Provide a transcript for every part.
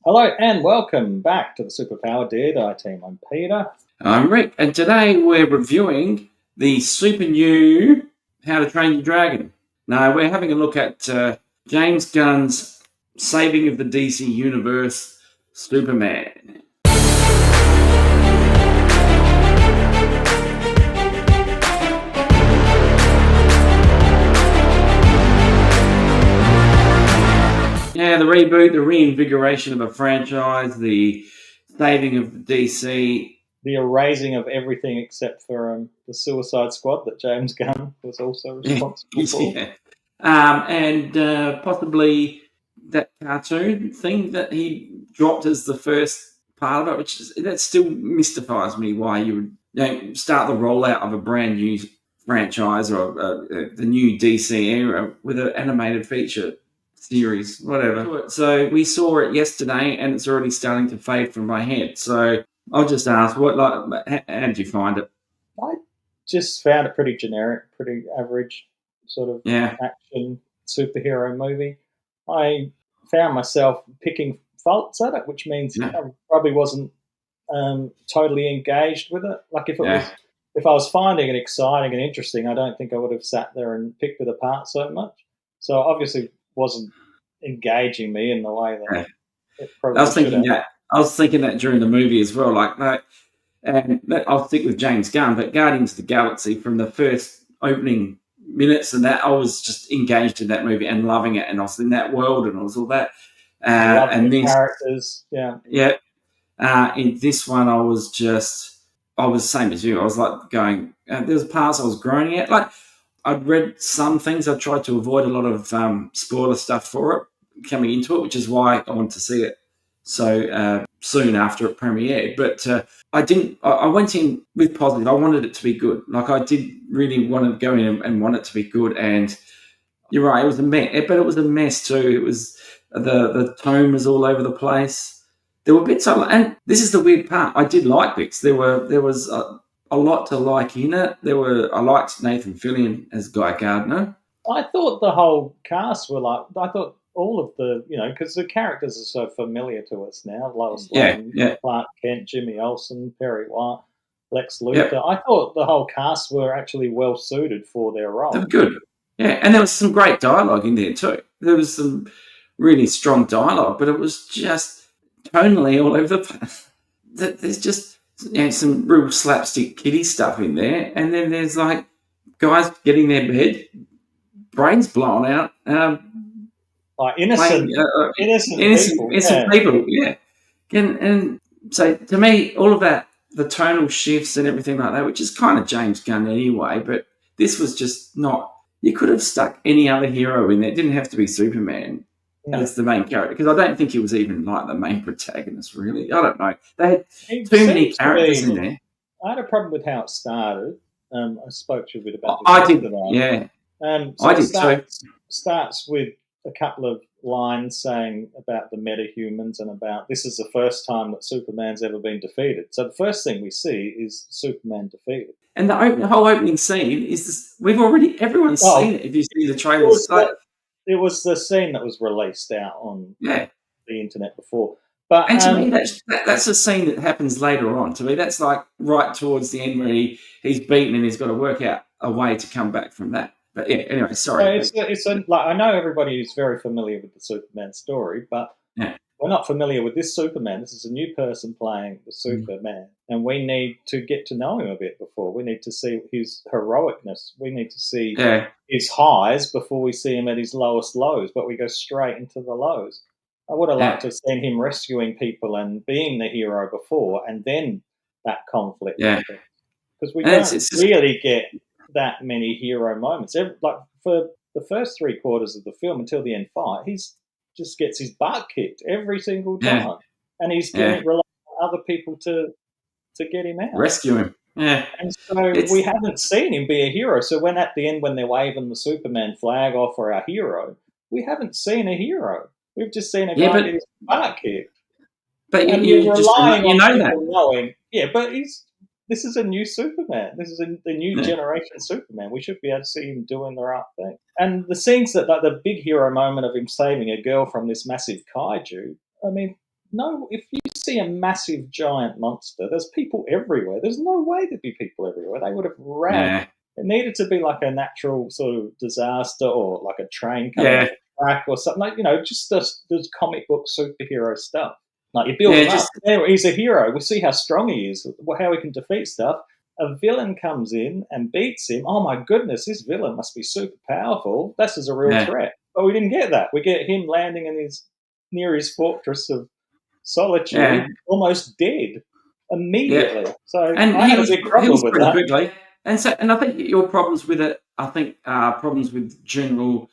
Hello and welcome back to the Superpower Dear Die team. I'm Peter. I'm Rick, and today we're reviewing the super new How to Train Your Dragon. Now, we're having a look at James Gunn's Saving of the DC Universe Superman. Yeah, the reboot, the reinvigoration of a franchise, the saving of the DC. The erasing of everything except for the Suicide Squad that James Gunn was also responsible for. Yeah. And possibly that cartoon thing that he dropped as the first part of it, that still mystifies me why you would start the rollout of a brand new franchise or the new DC era with an animated feature series, whatever. So we saw it yesterday, and it's already starting to fade from my head. So I'll just ask, how did you find it? I just found it pretty generic, pretty average sort of action superhero movie. I found myself picking faults at it, which means I probably wasn't totally engaged with it. Like if I was finding it exciting and interesting, I don't think I would have sat there and picked it apart so much. So it obviously wasn't engaging me in the way that it probably I was thinking that during the movie as well. And I'll stick with James Gunn, but Guardians of the Galaxy, from the first opening minutes and that, I was just engaged in that movie and loving it, and I was in that world and all that. And the characters, in this one, I was the same as you. I was like going, there was parts I was groaning at. Like, I'd read some things. I tried to avoid a lot of spoiler stuff for it coming into it, which is why I wanted to see it so soon after it premiered. But I didn't. I went in with positive. I wanted it to be good. Like, I did really want to go in and want it to be good. And you're right, it was a mess. But it was a mess too. It was the tone was all over the place. There were bits, and this is the weird part. I did like bits. There was a lot to like in it. I liked Nathan Fillion as Guy Gardner. I thought the whole cast were like. I thought all of the because the characters are so familiar to us now. Lois Lane, Clark Kent, Jimmy Olsen, Perry White, Lex Luthor. Yep. I thought the whole cast were actually well suited for their role. They were good. Yeah, and there was some great dialogue in there too. There was some really strong dialogue, but it was just tonally all over the place. There's just some real slapstick kiddie stuff in there, and then there's like guys getting their brains blown out. Like innocent people, yeah. And so to me, all of that, the tonal shifts and everything like that, which is kind of James Gunn anyway, but this was just not. You could have stuck any other hero in there. It didn't have to be Superman as the main character, because I don't think he was even like the main protagonist, really. I don't know. They had too many characters in there. I had a problem with how it started. I spoke to you a bit about this. I did, yeah. So I did too. Starts with a couple of lines saying about the metahumans and about this is the first time that Superman's ever been defeated. So the first thing we see is Superman defeated. And the whole opening scene is this. Everyone's seen it. If you see the trailers, it was the scene that was released out on the internet before. And to me, that's a scene that happens later on. To me, that's like right towards the end where he's beaten and he's got to work out a way to come back from that. But yeah, anyway, sorry. So I know everybody is very familiar with the Superman story, but we're not familiar with this Superman. This is a new person playing the Superman, and we need to get to know him a bit before. We need to see his heroicness. We need to see his highs before we see him at his lowest lows, but we go straight into the lows. I would have liked to have seen him rescuing people and being the hero before, and then that conflict. Because we don't really get that many hero moments. Like for the first 3/4 of the film until the end fight, he's just gets his butt kicked every single time, and he's getting relying on other people to get him out, rescue him. Yeah, and so we haven't seen him be a hero. So when at the end, when they're waving the Superman flag off for our hero, we haven't seen a hero. We've just seen a guy get his butt kicked. But but this is a new Superman. This is the new generation Superman. We should be able to see him doing the right thing. And the scenes that, like the big hero moment of him saving a girl from this massive kaiju, I mean, no, if you see a massive giant monster, there's people everywhere. There's no way there'd be people everywhere. They would have ran. Yeah. It needed to be like a natural sort of disaster, or like a train coming off a track or something, like, just the comic book superhero stuff. Like, you build him up. Anyway, he's a hero. We see how strong he is, how he can defeat stuff. A villain comes in and beats him. Oh my goodness, this villain must be super powerful. This is a real threat. But we didn't get that. We get him landing near his fortress of solitude, almost dead immediately. So and I had a big problem with that. Quickly. And I think your problems with it, problems with general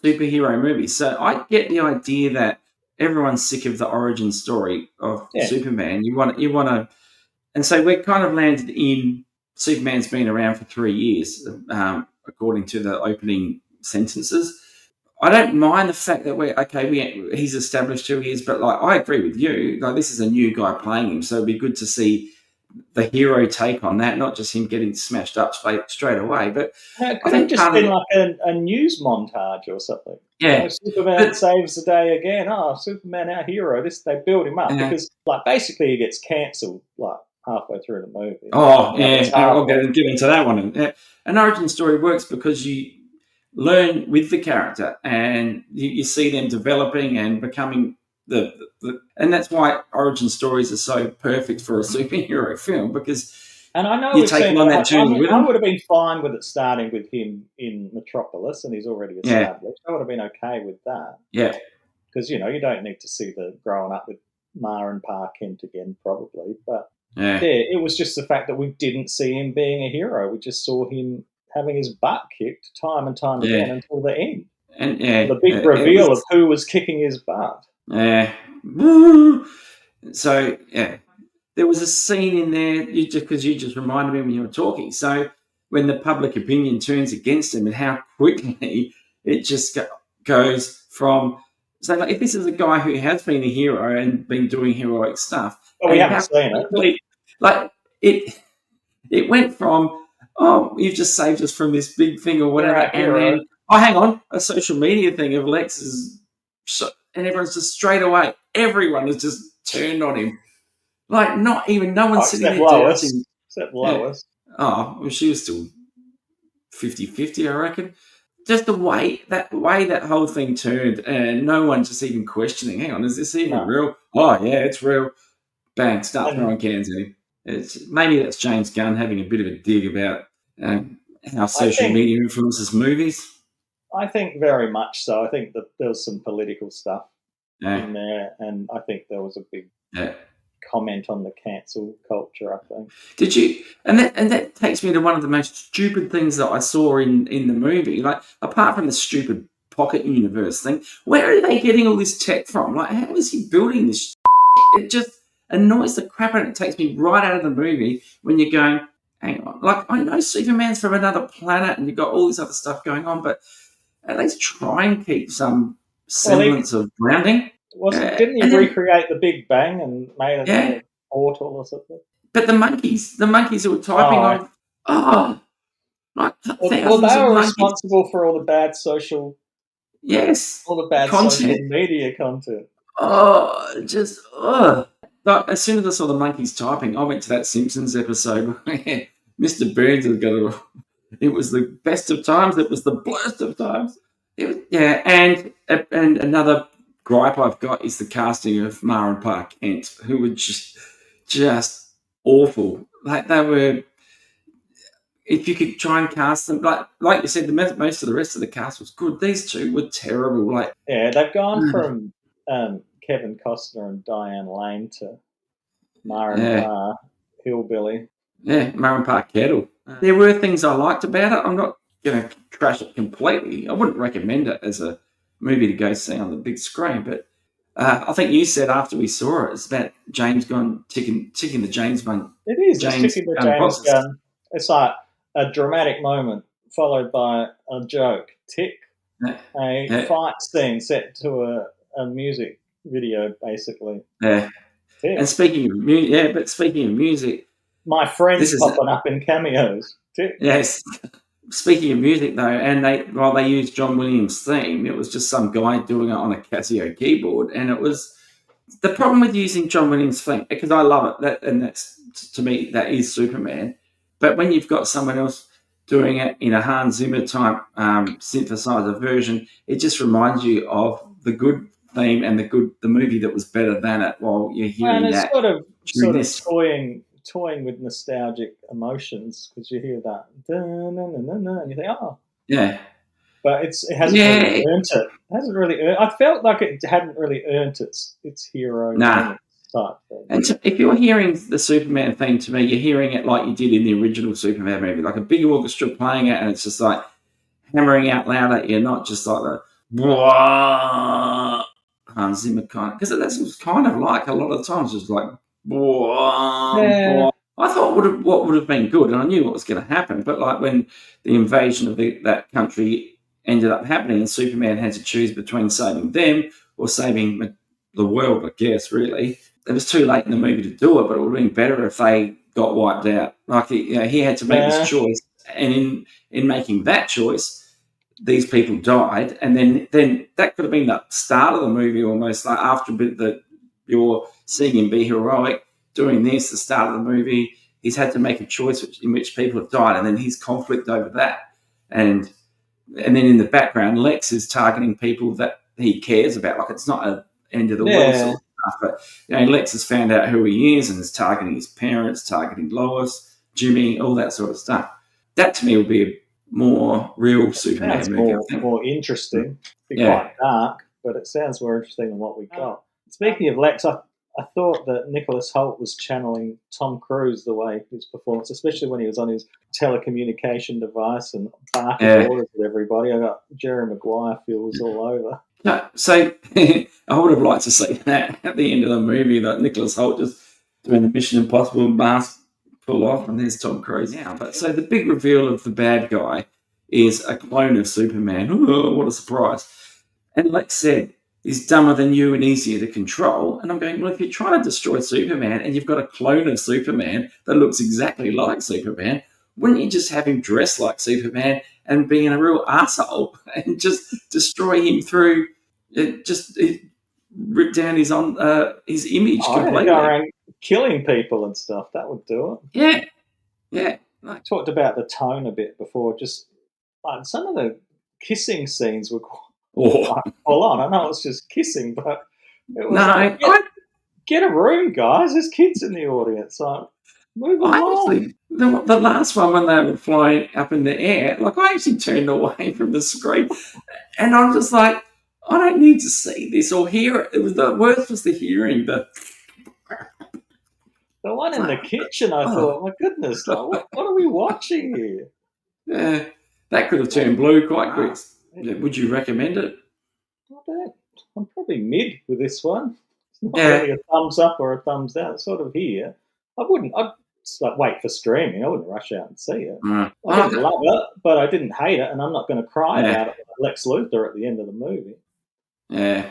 superhero movies. So I get the idea that everyone's sick of the origin story of Superman. You want to, and so we're kind of landed in Superman's been around for 3 years, according to the opening sentences. I don't mind the fact that he's established who he is, but like, I agree with you. Like, this is a new guy playing him, so it'd be good to see the hero take on that, not just him getting smashed up straight away. But it could have just been like a news montage or something. Yeah, Superman saves the day again. Oh, Superman, our hero. They build him up because, like, basically he gets cancelled like halfway through the movie. Oh, I'll get into that one. An origin story works because you learn with the character and you see them developing and becoming and that's why origin stories are so perfect for a superhero film, because and I know you're taking on that journey with him. I would have been fine with it starting with him in Metropolis, and he's already established. I would have been okay with that. Yeah, because you don't need to see the growing up with Ma and Pa Kent again, probably. But it was just the fact that we didn't see him being a hero. We just saw him having his butt kicked time and time again until the end. And the big reveal of who was kicking his butt. Yeah. So there was a scene in there because you just reminded me when you were talking. So when the public opinion turns against him and how quickly it just goes from. So like, if this is a guy who has been a hero and been doing heroic stuff, we haven't seen it. Like it went from, oh, you've just saved us from this big thing or whatever, and then hang on, a social media thing of Lex's. And everyone's just straight away, everyone has just turned on him. Like, no one's sitting there doubting. Except Lois. Oh, well, she was still 50-50, I reckon. Just the way that whole thing turned, and no one just even questioning, hang on, is this even real? Oh, yeah, it's real. Bang, start throwing cans at him. Maybe that's James Gunn having a bit of a dig about how social media influences movies. I think very much so. I think that there was some political stuff in there, and I think there was a big comment on the cancel culture, I think. Did you? And that takes me to one of the most stupid things that I saw in the movie. Like, apart from the stupid pocket universe thing, where are they getting all this tech from? Like, how is he building this? It just annoys the crap out of it. It takes me right out of the movie when you're going, hang on. Like, I know Superman's from another planet and you've got all this other stuff going on, but at least try and keep some semblance of grounding. Didn't he recreate the Big Bang and made it a portal or something? But the monkeys who were typing on, they were responsible for all the bad social, all the bad social media content. Like, as soon as I saw the monkeys typing, I went to that Simpsons episode where Mr. Burns has got it was the best of times. It was the blurst of times. And another gripe I've got is the casting of Ma and Pa Kent, who were just awful. Like, they were. If you could try and cast them, like you said, most of the rest of the cast was good. These two were terrible. Like, they've gone from Kevin Costner and Diane Lane to Ma and Pa Hillbilly. Yeah, Ma and Pa Kettle. There were things I liked about it. I'm not going to trash it completely. I wouldn't recommend it as a movie to go see on the big screen, but I think you said after we saw it, it's about James Gunn ticking the James Gunn. It is ticking the James Gunn. It's like a dramatic moment followed by a joke. Tick. A fight scene set to a music video, basically. Yeah. Tick. And speaking of music, my friends popping up in cameos. Tick. Yes. Speaking of music, though, and they used John Williams' theme, it was just some guy doing it on a Casio keyboard, and it was the problem with using John Williams' theme, because I love it, and that's, to me, that is Superman. But when you've got someone else doing it in a Hans Zimmer type synthesizer version, it just reminds you of the good theme and the movie that was better than it. While you're hearing and it's that, sort of toying with nostalgic emotions, because you hear that and you think, oh, yeah. But it hasn't really earned it. It hasn't really earned. I felt like it hadn't really earned its hero type thing. And so if you're hearing the Superman theme, to me, you're hearing it like you did in the original Superman movie, like a big orchestra playing it, and it's just like hammering out loud at you, not just like the Hans Zimmer kind of, because that's what it's kind of like a lot of the times. It's like I thought what would have been good, and I knew what was going to happen, but like when the invasion of that country ended up happening, and Superman had to choose between saving them or saving the world, I guess, really. It was too late in the movie to do it, but it would have been better if they got wiped out. Like, he had to make this choice, and in making that choice, these people died, and then that could have been the start of the movie almost, like after a bit that you're seeing him be heroic, doing this, the start of the movie, he's had to make a choice in which people have died, and then his conflict over that. And then in the background, Lex is targeting people that he cares about. Like, it's not an end of the world sort of stuff, but Lex has found out who he is and is targeting his parents, targeting Lois, Jimmy, all that sort of stuff. That to me would be a more real Superman movie. More interesting. Quite dark, but it sounds more interesting than what we got. Speaking of Lex, I thought that Nicholas Hoult was channeling Tom Cruise the way his performance, especially when he was on his telecommunication device and barking orders at everybody. I got Jerry Maguire feels all over. No, so I would have liked to see that at the end of the movie, that Nicholas Hoult just doing the Mission Impossible mask pull off, and there's Tom Cruise now. But so the big reveal of the bad guy is a clone of Superman. Oh, what a surprise! And Lex said, he's dumber than you and easier to control. And I'm going, well, if you're trying to destroy Superman and you've got a clone of Superman that looks exactly like Superman, wouldn't you just have him dress like Superman and being a real arsehole and just destroy him through just rip down his image completely? Go around killing people and stuff. That would do it. Yeah. I talked about the tone a bit before. Just like some of the kissing scenes were quite full on. I know it's just kissing, but it was get a room, guys. There's kids in the audience. Move along. The last one when they were flying up in the air, like I actually turned away from the screen, and I'm just like, I don't need to see this or hear it. It was the worst was the hearing. The one in the kitchen, I thought, my goodness, what are we watching here? Yeah, that could have turned blue quite quick. Would you recommend it? I'm probably mid with this one. It's not really a thumbs up or a thumbs down. It's sort of here. I'd wait for streaming. I wouldn't rush out and see it. I didn't love it, but I didn't hate it, and I'm not going to cry about it like Lex Luthor at the end of the movie. Yeah.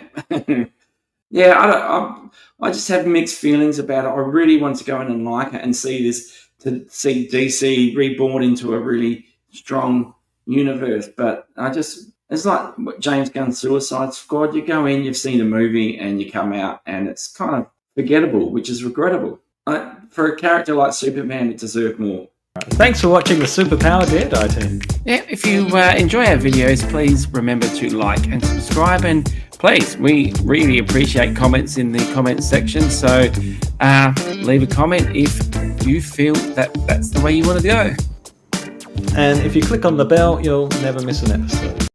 I just have mixed feelings about it. I really want to go in and like it and see DC reborn into a really strong universe, but it's like James Gunn's Suicide Squad. You go in, you've seen a movie, and you come out, and it's kind of forgettable, which is regrettable. For a character like Superman, it deserved more. Thanks for watching the Superpower Dear team. Yeah, if you enjoy our videos, please remember to like and subscribe, and please, we really appreciate comments in the comments section, so leave a comment if you feel that's the way you want to go. And if you click on the bell, you'll never miss an episode.